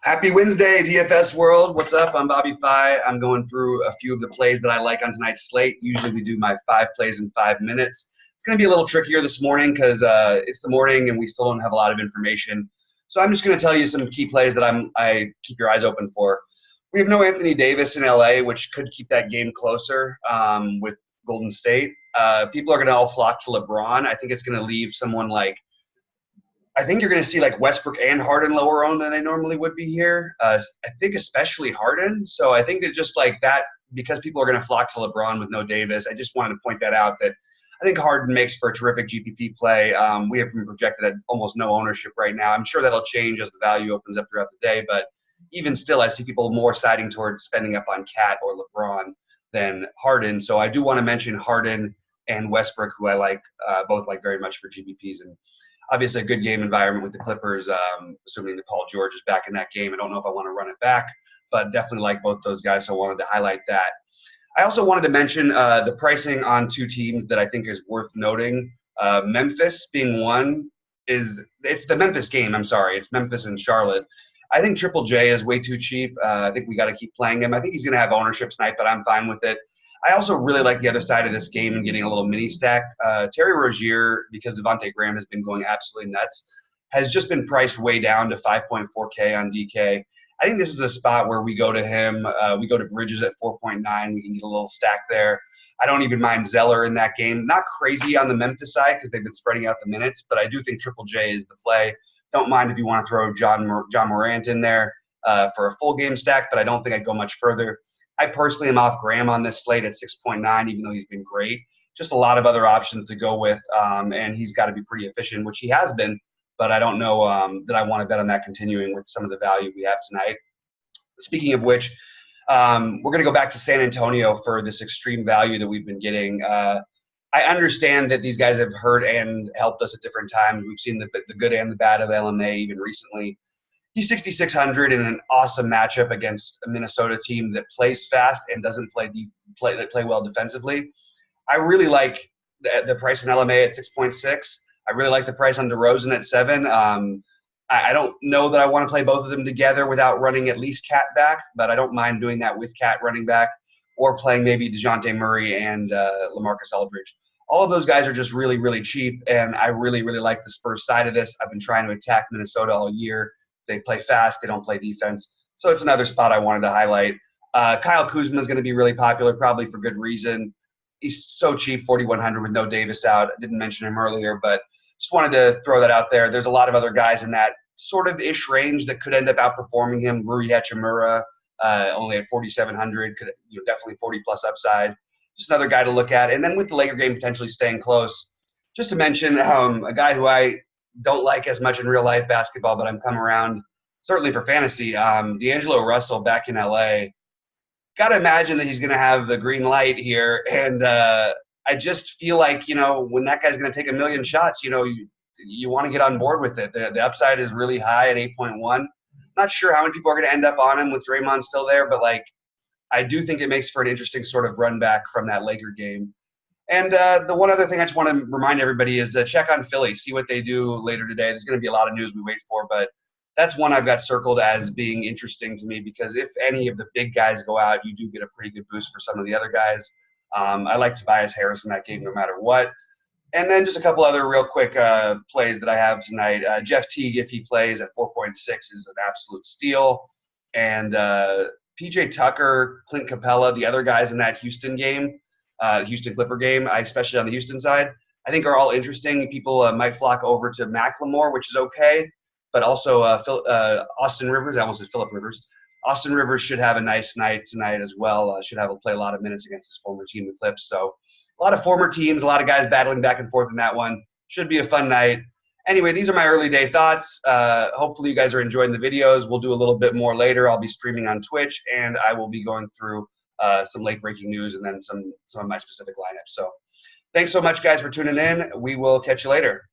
Happy Wednesday, DFS world. What's up? I'm BobbyFi. I'm going through a few of the plays that I like on tonight's slate. Usually we do my 5 plays in 5 minutes. It's going to be a little trickier this morning because it's the morning and we still don't have a lot of information. So I'm just going to tell you some key plays that I keep your eyes open for. We have no Anthony Davis in LA, which could keep that game closer with Golden State. People are going to all flock to LeBron. I think it's going to leave someone like I think you're going to see like Westbrook and Harden lower owned than they normally would be here. I think especially Harden. So I think that just like that, because people are going to flock to LeBron with no Davis, I just wanted to point that out that I think Harden makes for a terrific GPP play. We have been projected at almost no ownership right now. I'm sure that'll change as the value opens up throughout the day. But even still, I see people more siding towards spending up on Cat or LeBron than Harden. So I do want to mention Harden and Westbrook, who I like, both like very much for GPPs. And obviously a good game environment with the Clippers, assuming that Paul George is back in that game. I don't know if I want to run it back, but definitely like both those guys, so I wanted to highlight that. I also wanted to mention the pricing on two teams that I think is worth noting. Memphis being one it's the Memphis game, I'm sorry. It's Memphis and Charlotte. I think Triple J is way too cheap. I think we got to keep playing him. I think he's going to have ownership tonight, but I'm fine with it. I also really like the other side of this game and getting a little mini stack. Terry Rozier, because Devontae Graham has been going absolutely nuts, has just been priced way down to 5.4K on DK. I think this is a spot where we go to him. We go to Bridges at 4.9. We can get a little stack there. I don't even mind Zeller in that game. Not crazy on the Memphis side because they've been spreading out the minutes, but I do think Triple J is the play. Don't mind if you want to throw John Morant in there for a full game stack, but I don't think I'd go much further. I personally am off Graham on this slate at 6.9, even though he's been great. Just a lot of other options to go with, and he's got to be pretty efficient, which he has been, but I don't know that I want to bet on that continuing with some of the value we have tonight. Speaking of which, we're going to go back to San Antonio for this extreme value that we've been getting. I understand that these guys have hurt and helped us at different times. We've seen the good and the bad of LMA even recently. He's 6,600 in an awesome matchup against a Minnesota team that plays fast and doesn't play well defensively. I really like the price in LMA at 6.6. I really like the price on DeRozan at 7. I don't know that I want to play both of them together without running at least Cat back, but I don't mind doing that with Cat running back or playing maybe DeJounte Murray and LaMarcus Aldridge. All of those guys are just really, really cheap, and I really, really like the Spurs side of this. I've been trying to attack Minnesota all year. They play fast. They don't play defense. So it's another spot I wanted to highlight. Kyle Kuzma is going to be really popular, probably for good reason. He's so cheap, 4,100 with no Davis out. I didn't mention him earlier, but just wanted to throw that out there. There's a lot of other guys in that sort of ish range that could end up outperforming him. Rui Hachimura, only at 4,700, could definitely 40+ upside. Just another guy to look at. And then with the Laker game potentially staying close, just to mention a guy who I don't like as much in real life basketball, but I'm come around certainly for fantasy. D'Angelo Russell back in LA. Got to imagine that he's going to have the green light here. And I just feel like, when that guy's going to take a million shots, you want to get on board with it. The upside is really high at 8.1. Not sure how many people are going to end up on him with Draymond still there, but I do think it makes for an interesting sort of run back from that Laker game. And the one other thing I just want to remind everybody is to check on Philly, see what they do later today. There's going to be a lot of news we wait for, but that's one I've got circled as being interesting to me because if any of the big guys go out, you do get a pretty good boost for some of the other guys. I like Tobias Harris in that game no matter what. And then just a couple other real quick plays that I have tonight. Jeff Teague, if he plays at 4.6, is an absolute steal. And PJ Tucker, Clint Capella, the other guys in that Houston game, Houston Clipper game, especially on the Houston side, I think are all interesting. People might flock over to Macklemore, which is okay, but also Austin Rivers. I almost said Phillip Rivers. Austin Rivers should have a nice night tonight as well. Should play a lot of minutes against his former team, the Clips. So a lot of former teams, a lot of guys battling back and forth in that one. Should be a fun night. Anyway, these are my early day thoughts. Hopefully you guys are enjoying the videos. We'll do a little bit more later. I'll be streaming on Twitch, and I will be going through some late breaking news and then some of my specific lineups. So thanks so much, guys, for tuning in. We will catch you later.